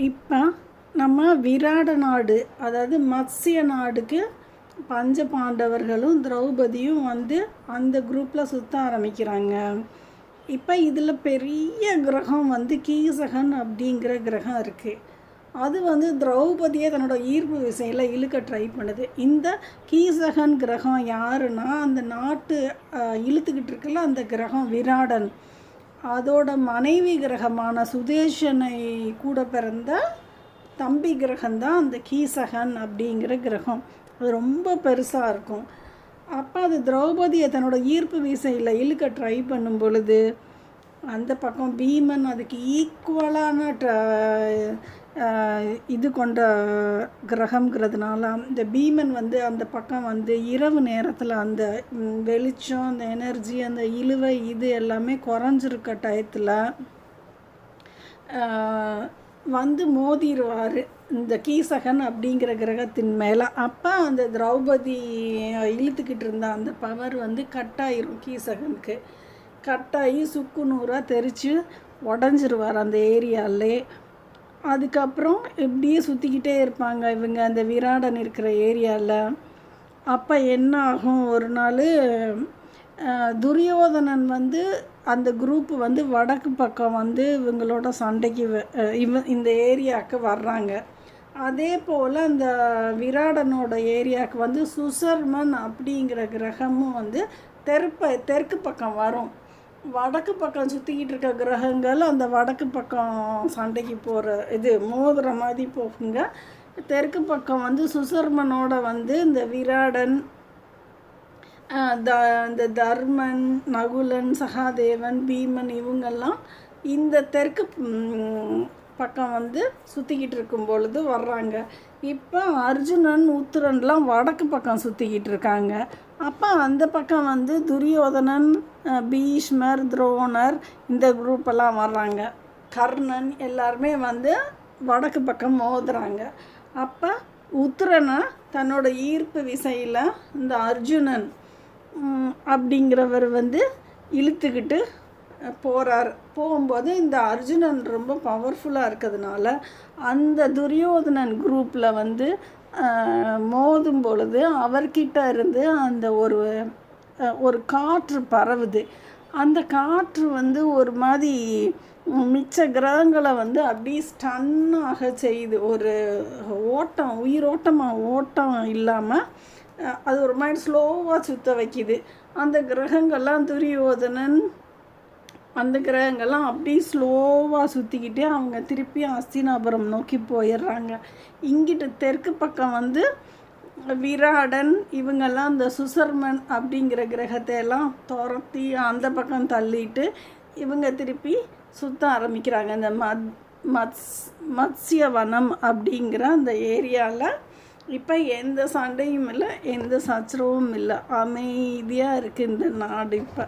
இப்போ நம்ம விராட நாடு, அதாவது மத்ஸ்ய நாடுக்கு பஞ்ச பாண்டவர்களும் திரௌபதியும் வந்து அந்த குரூப்பில் சுற்ற ஆரம்பிக்கிறாங்க. இப்போ இதில் பெரிய கிரகம் வந்து கீசகன் அப்படிங்கிற கிரகம் இருக்குது. அது வந்து திரௌபதியை தன்னோட ஈர்ப்பு விசையில் இழுக்க ட்ரை பண்ணுது. இந்த கீசகன் கிரகம் யாருன்னா, அந்த நாட்டு இழுத்துக்கிட்டு இருக்குல்ல அந்த கிரகம் விராடன், அதோட மனைவி கிரகமான சுதேஷனை கூட பிறந்த தம்பி கிரகம்தான் அந்த கீசகன் அப்படிங்கிற கிரகம். அது ரொம்ப பெருசாக இருக்கும். அப்போ அது திரௌபதியை தன்னோட ஈர்ப்பு விசையில் இழுக்க ட்ரை பண்ணும் பொழுது அந்த பக்கம் பீமன் அதுக்கு ஈக்குவலான இது கொண்ட கிரகங்கிறதுனால இந்த பீமன் வந்து அந்த பக்கம் வந்து இரவு நேரத்தில் அந்த வெளிச்சம், அந்த எனர்ஜி, அந்த இழுவை இது எல்லாமே குறைஞ்சிருக்க டயத்தில் வந்து மோதிடுவார் இந்த கீசகன் அப்படிங்கிற கிரகத்தின் மேலே. அப்போ அந்த திரௌபதி இழுத்துக்கிட்டு இருந்த அந்த பவர் வந்து கட்டாயிரும். கீசகனுக்கு கட்டாயி சுக்கு நூறாக தெரித்து உடஞ்சிருவார் அந்த ஏரியாலே. அதுக்கப்புறம் இப்படியே சுற்றிக்கிட்டே இருப்பாங்க இவங்க அந்த விராடன் இருக்கிற ஏரியாவில். அப்போ என்ன ஆகும், ஒரு நாள் துரியோதனன் வந்து அந்த குரூப்பு வந்து வடக்கு பக்கம் வந்து இவங்களோட சண்டைக்கு இந்த ஏரியாவுக்கு வர்றாங்க. அதே போல் அந்த விராடனோட ஏரியாவுக்கு வந்து சுசர்மன் அப்படிங்கிற கிரகமும் வந்து தெற்கு பக்கம் வரும். வடக்கு பக்கம் சுற்றிக்கிட்டு இருக்க கிரகங்கள் அந்த வடக்கு பக்கம் சண்டைக்கு போகிற இது மோதுற மாதிரி போகுங்க. தெற்கு பக்கம் வந்து சுசர்மனோட வந்து இந்த விராடன், இந்த தர்மன், நகுலன், சகாதேவன், பீமன் இவங்கெல்லாம் இந்த தெற்கு பக்கம் வந்து சுற்றிக்கிட்டு இருக்கும் பொழுது வர்றாங்க. இப்போ அர்ஜுனன், உத்திரன்லாம் வடக்கு பக்கம் சுற்றிக்கிட்டு இருக்காங்க. அப்போ அந்த பக்கம் வந்து துரியோதனன், பீஷ்மர், துரோணர் இந்த குரூப்பெல்லாம் வர்றாங்க. கர்ணன் எல்லாருமே வந்து வடக்கு பக்கம் மோதுறாங்க. அப்போ உத்திரனை தன்னோட ஈர்ப்பு விசையில் இந்த அர்ஜுனன் அப்படிங்கிறவர் வந்து இழுத்துக்கிட்டு போகிறார். போகும்போது இந்த அர்ஜுனன் ரொம்ப பவர்ஃபுல்லாக இருக்கிறதுனால அந்த துரியோதனன் குரூப்பில் வந்து மோதும் பொழுது அவர்கிட்ட இருந்து அந்த ஒரு காற்று பரவுது. அந்த காற்று வந்து ஒரு மாதிரி மிச்ச கிரகங்களை வந்து அப்படியே ஸ்டன்னாக செய்யுது. ஒரு ஓட்டம், ஓட்டம் இல்லாமல் அது ஒரு மாதிரி ஸ்லோவாக சுற்ற வைக்கிது. அந்த கிரகங்கள்லாம் துரியோதனன் அந்த கிரகங்கள்லாம் அப்படியே ஸ்லோவாக சுற்றிக்கிட்டே அவங்க திருப்பி அஸ்தினாபுரம் நோக்கி போயிடுறாங்க. இங்கிட்டு தெற்கு பக்கம் வந்து விராடன் இவங்கெல்லாம் அந்த சுசர்மன் அப்படிங்கிற கிரகத்தை எல்லாம் துரத்தி அந்த பக்கம் தள்ளிட்டு இவங்க திருப்பி சுற்ற ஆரம்பிக்கிறாங்க. இந்த மத்ஸ்யவனம் அப்படிங்கிற அந்த ஏரியாவில் இப்போ எந்த சண்டையும் இல்லை, எந்த சச்சரவும் இல்லை, அமைதியாக இருக்குது இந்த நாடு இப்போ.